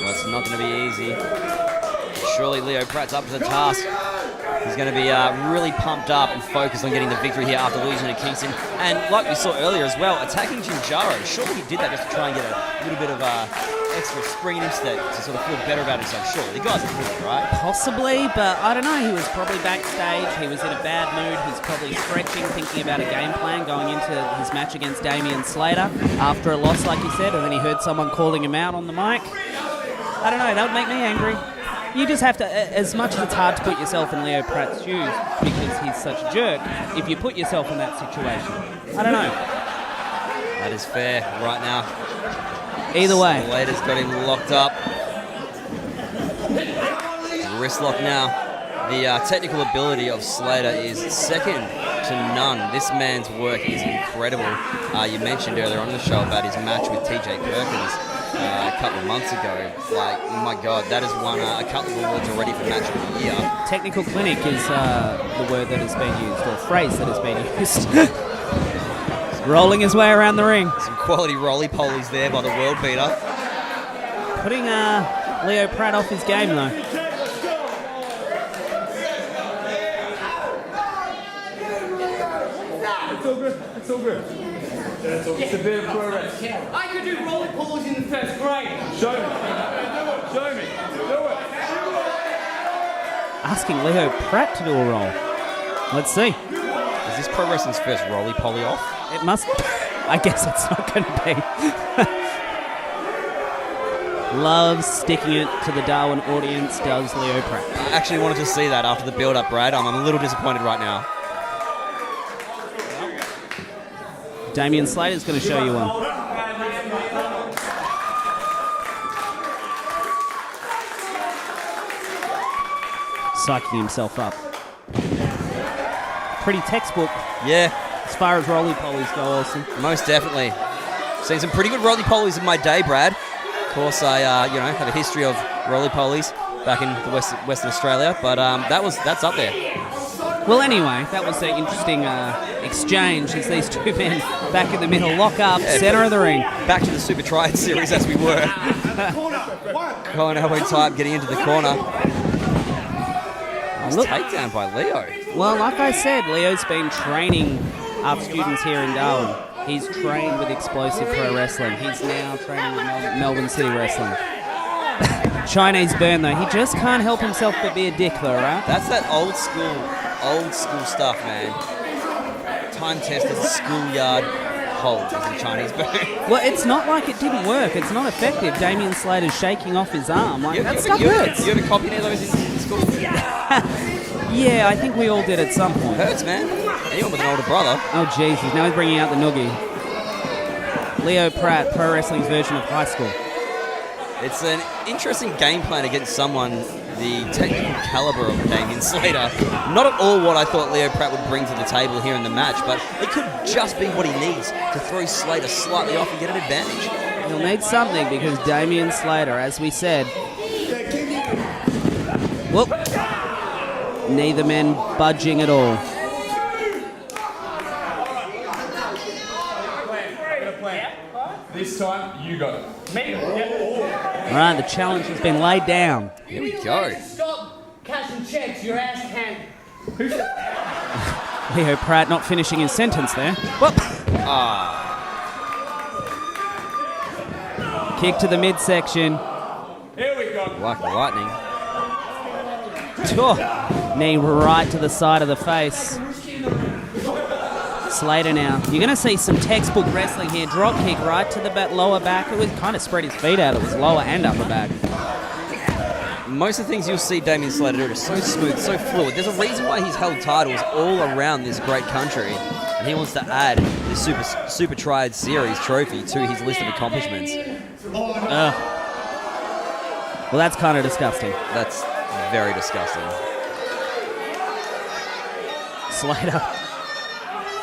Well, it's not going to be easy. Surely Leo Pratt's up to the task. He's going to be really pumped up and focused on getting the victory here after losing to Kingston. And like we saw earlier as well, attacking Jinjaro. Surely he did that just to try and get a little bit of extra spring in his step to sort of feel better about himself. Surely the guy's a good, right? Possibly, but I don't know. He was probably backstage. He was in a bad mood. He's probably stretching, thinking about a game plan going into his match against Damian Slater after a loss, like he said, and then he heard someone calling him out on the mic. I don't know. That would make me angry. You just have to, as much as it's hard to put yourself in Leo Pratt's shoes because he's such a jerk, if you put yourself in that situation, I don't know. That is fair right now. Either way. Slater's got him locked up. Wrist lock now. The technical ability of Slater is second to none. This man's work is incredible. You mentioned earlier on the show about his match with TJ Perkins a couple of months ago. Like, my God, that has won a couple of awards already for Match of the Year. Technical clinic is the word that has been used, or phrase that has been used. Rolling his way around the ring. Some quality roly-polies there by the world beater. Putting Leo Pratt off his game, though. It's all good. It's all good. It's a bit of progress. I could do roly-polies in the first grade. Show me. Show me. Do it. Asking Leo Pratt to do a roll. Let's see. Is this Pro Wrestling's first roly-poly off? It must. I guess it's not going to be. Loves sticking it to the Darwin audience, does Leo Pratt. I actually wanted to see that after the build-up, Brad. I'm a little disappointed right now. Damian Slater's going to show you one. Psyching himself up. Pretty textbook. Yeah. As far as roly-polies go, Olsen. Most definitely. Seen some pretty good roly-polies in my day, Brad. Of course, I have a history of roly-polies back in the Western Australia, but that's up there. Well, anyway, that was an interesting exchange as these two men back in the middle lock up, center of the ring. Back to the Super Triad series as we were. Colin elbow type getting into the corner. Nice takedown by Leo. Well, like I said, Leo's been training our students here in Darwin. He's trained with Explosive Pro Wrestling. He's now training with Melbourne City Wrestling. Chinese burn, though. He just can't help himself but be a dick, though, right? That's that old school stuff, man. Time-tested schoolyard hold is the Chinese burn. Well, it's not like it didn't work. It's not effective. Damian Slater's shaking off his arm. Like, that stuff hurts. You ever copy any of those in school? Yeah, I think we all did at some point. Hurts, man. Anyone with an older brother. Oh, Jesus. Now he's bringing out the noogie. Leo Pratt, pro wrestling's version of high school. It's an interesting game plan against someone the technical caliber of Damian Slater. Not at all what I thought Leo Pratt would bring to the table here in the match, but it could just be what he needs to throw Slater slightly off and get an advantage. He'll need something because Damian Slater, as we said... Whoop. Neither man budging at all. This time, you got it. Me? All right, the challenge has been laid down. Here we go. Stop cashing checks, your ass can. Leo Pratt not finishing his sentence there. Whoop. Kick to the midsection. Here we go. Like lightning. Knee right to the side of the face. Slater now. You're going to see some textbook wrestling here. Drop kick right to the lower back. It was kind of spread his feet out. It was lower and upper back. Most of the things you'll see Damian Slater do are so smooth, so fluid. There's a reason why he's held titles all around this great country, and he wants to add the Super Triad Series trophy to his list of accomplishments. Well, that's kind of disgusting. That's very disgusting. Slater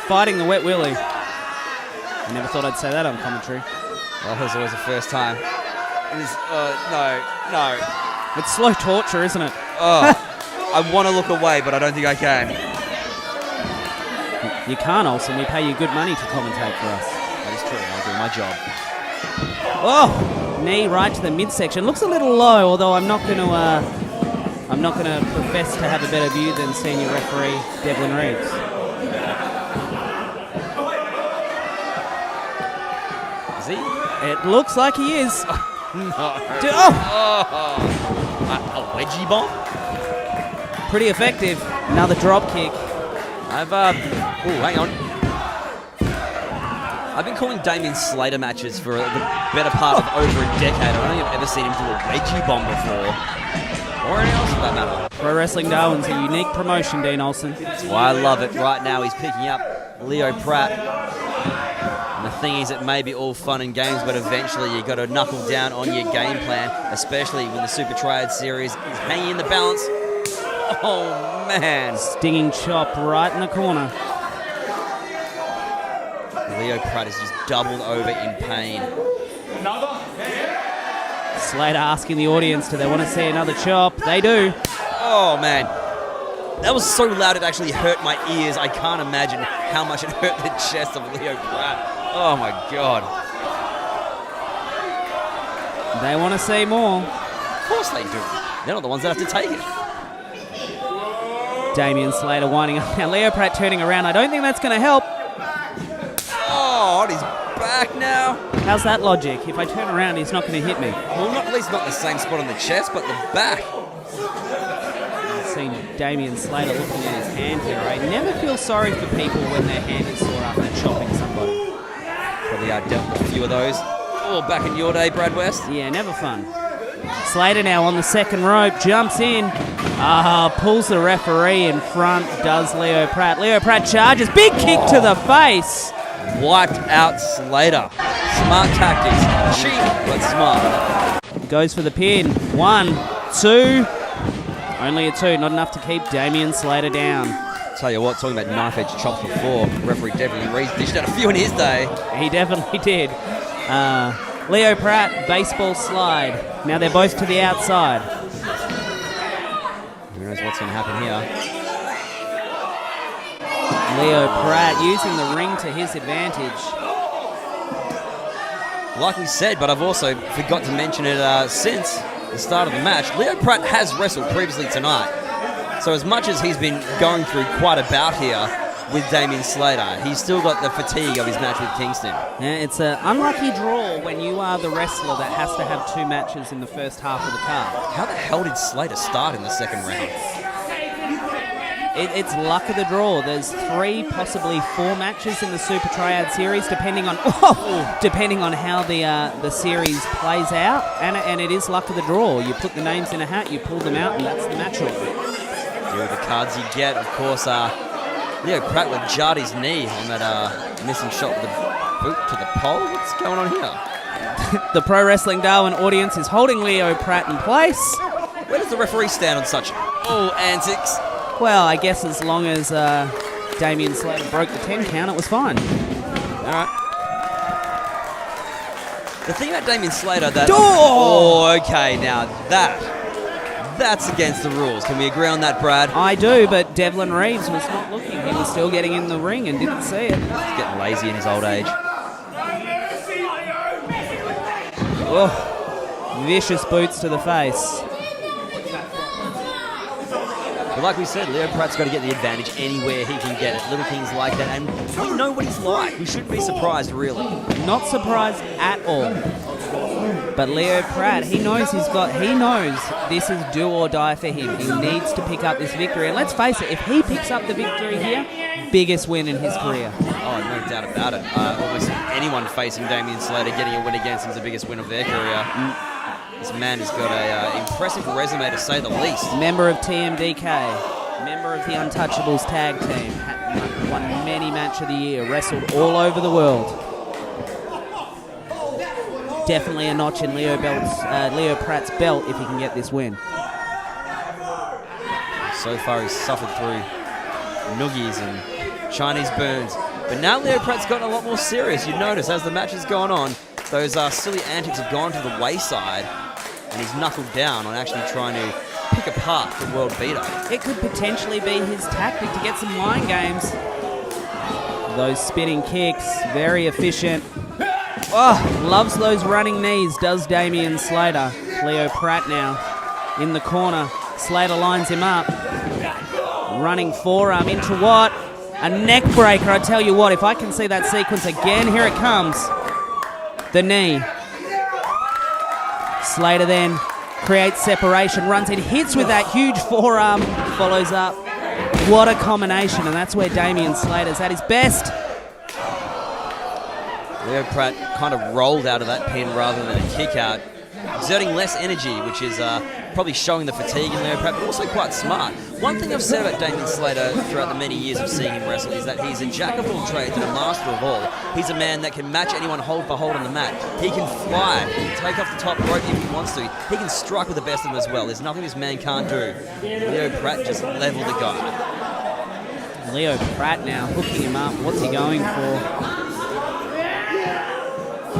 fighting the wet willy. I never thought I'd say that on commentary. Well, there's always a first time. No. It's slow torture, isn't it? Oh, I want to look away, but I don't think I can. You can't, Olsen. We pay you good money to commentate for us. That is true. I'll do my job. Oh! knee right to the midsection. Looks a little low, although I'm not going to profess to have a better view than senior referee Devlin Reeves. Is he? It looks like he is. No. A wedgie bomb? Pretty effective. Another drop kick. Hang on. I've been calling Damien Slater matches for the better part of over a decade. I don't think I've ever seen him do a wedgie bomb before. Or anything else for that matter. Pro Wrestling Darwin's a unique promotion, Dean Olsen. That's why I love it. Right now he's picking up Leo Pratt. And the thing is, it may be all fun and games, but eventually you've got to knuckle down on your game plan, especially when the Super Triad Series is hanging in the balance. Oh, man. Stinging chop right in the corner. Leo Pratt is just doubled over in pain. Slater asking the audience, do they want to see another chop? They do. Oh, man. That was so loud it actually hurt my ears. I can't imagine how much it hurt the chest of Leo Pratt. Oh, my God. They want to see more. Of course they do. They're not the ones that have to take it. Damien Slater winding up. Now Leo Pratt turning around. I don't think that's going to help. Oh, on his back now. How's that logic? If I turn around, he's not going to hit me. Well, not at least not the same spot on the chest, but the back. I've seen Damien Slater looking at his hand here. I never feel sorry for people when their hand is sore after chopping somebody. Probably dealt with a few of those. Oh, back in your day, Brad West. Yeah, never fun. Slater now on the second rope, jumps in, pulls the referee in front, does Leo Pratt. Leo Pratt charges, big kick to the face. Wiped out Slater. Smart tactics. Cheap, but smart. Goes for the pin. 1, 2. Only a 2, not enough to keep Damien Slater down. Tell you what, talking about knife-edge chops before, referee Devlin Reeves dished out a few in his day. He definitely did. Leo Pratt, baseball slide. Now they're both to the outside. Who knows what's going to happen here? Leo Pratt using the ring to his advantage. Like we said, but I've also forgot to mention it since the start of the match, Leo Pratt has wrestled previously tonight. So as much as he's been going through quite a bout here with Damien Slater, he's still got the fatigue of his match with Kingston. Yeah, it's an unlucky draw when you are the wrestler that has to have 2 matches in the first half of the card. How the hell did Slater start in the second round? It's luck of the draw. There's 3, possibly 4 matches in the Super Triad Series, depending on how the series plays out, and it is luck of the draw. You put the names in a hat, you pull them out, and that's the match order. Here are the cards you get. Of course, Leo Pratt with jarred his knee on that missing shot with the boot to the pole. What's going on here? The Pro Wrestling Darwin audience is holding Leo Pratt in place. Where does the referee stand on such antics? Well, I guess as long as Damien Slater broke the 10 count, it was fine. All right. The thing about Damien Slater that... Oh, okay, now that's against the rules. Can we agree on that, Brad? I do, but Devlin Reeves was not looking. He was still getting in the ring and didn't see it. He's getting lazy in his old age. Oh, vicious boots to the face. But like we said, Leo Pratt's got to get the advantage anywhere he can get it. Little things like that, and we know what he's like. We shouldn't be surprised, really. Not surprised at all. But Leo Pratt, he knows this is do or die for him. He needs to pick up this victory. And let's face it, if he picks up the victory here, biggest win in his career. Oh, no doubt about it. Almost anyone facing Damien Slater getting a win against him is the biggest win of their career. This man has got an impressive resume, to say the least. Member of TMDK, member of the Untouchables tag team, won many match of the year, wrestled all over the world. Definitely a notch in Leo Pratt's belt if he can get this win. So far he's suffered through noogies and Chinese burns. But now Leo Pratt's gotten a lot more serious. You notice as the match has gone on, those silly antics have gone to the wayside, and he's knuckled down on actually trying to pick apart the world beater. It could potentially be his tactic to get some mind games. Those spinning kicks, very efficient. Oh, loves those running knees, does Damian Slater. Leo Pratt now in the corner. Slater lines him up. Running forearm into what? A neck breaker. I tell you what, if I can see that sequence again, here it comes. The knee. Slater then creates separation, runs in, hits with that huge forearm, follows up. What a combination, and that's where Damian Slater's at his best. Leo Pratt kind of rolled out of that pin rather than a kick out, exerting less energy, which is probably showing the fatigue in Leo Pratt, but also quite smart. One thing I've said about Damian Slater throughout the many years of seeing him wrestle is that he's a jack of all trades and a master of all. He's a man that can match anyone hold for hold on the mat. He can fly, he can take off the top rope if he wants to. He can strike with the best of them as well. There's nothing this man can't do. Leo Pratt just leveled the guy. Leo Pratt now hooking him up. What's he going for?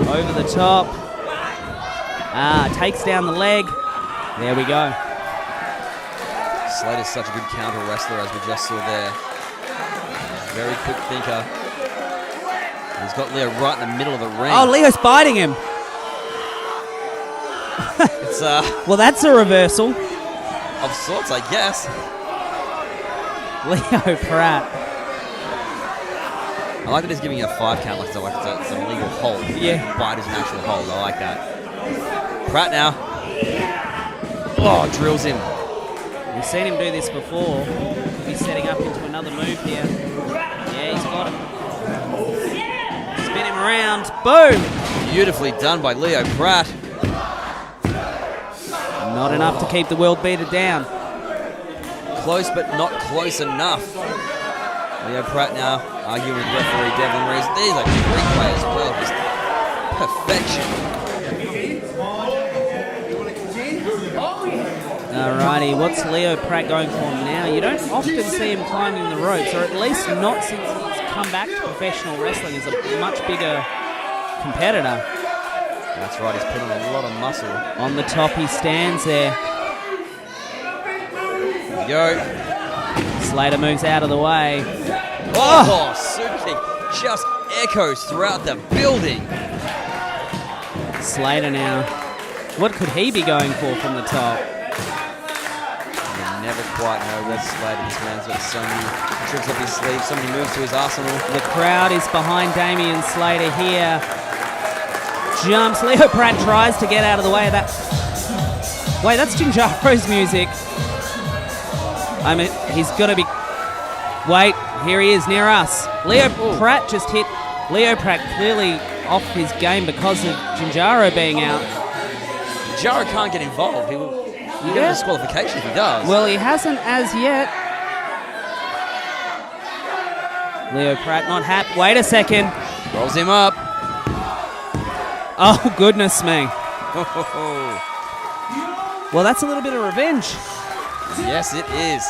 Over the top. Takes down the leg. There we go. Slater's such a good counter wrestler, as we just saw there. Very quick thinker. He's got Leo right in the middle of the ring. Oh, Leo's biting him. It's Well, that's a reversal. of sorts, I guess. Leo Pratt. I like that he's giving you a 5 count like it's a legal hold. Yeah. Bite is an actual hold. I like that. Pratt now. Oh, drills him. We've seen him do this before. He's setting up into another move here. Yeah, he's got him. Spin him around. Boom! Beautifully done by Leo Pratt. Not enough to keep the world beater down. Close, but not close enough. Leo Pratt now arguing with referee Devlin Reese. These are great play as well. Just perfection. Alrighty, what's Leo Pratt going for now? You don't often see him climbing the ropes, or at least not since he's come back to professional wrestling as a much bigger competitor. That's right, he's put on a lot of muscle. On the top, he stands there. Here we go. Slater moves out of the way. Oh, super kick just echoes throughout the building. Slater now. What could he be going for from the top? You never quite know with Slater. This man's got so many tricks up his sleeve, so many moves to his arsenal. The crowd is behind Damian Slater here. Jumps. Leo Pratt tries to get out of the way of that. Wait, that's Jinjaro's music. I mean, he's got to be... Wait, here he is near us. Leo Pratt just hit Leo Pratt clearly off his game because of Jinjaro being out. Jinjaro can't get involved. He will get a disqualification if he does. Well, he hasn't as yet. Leo Pratt not happy. Wait a second. Rolls him up. Oh, goodness me. Well, that's a little bit of revenge. Yes, it is.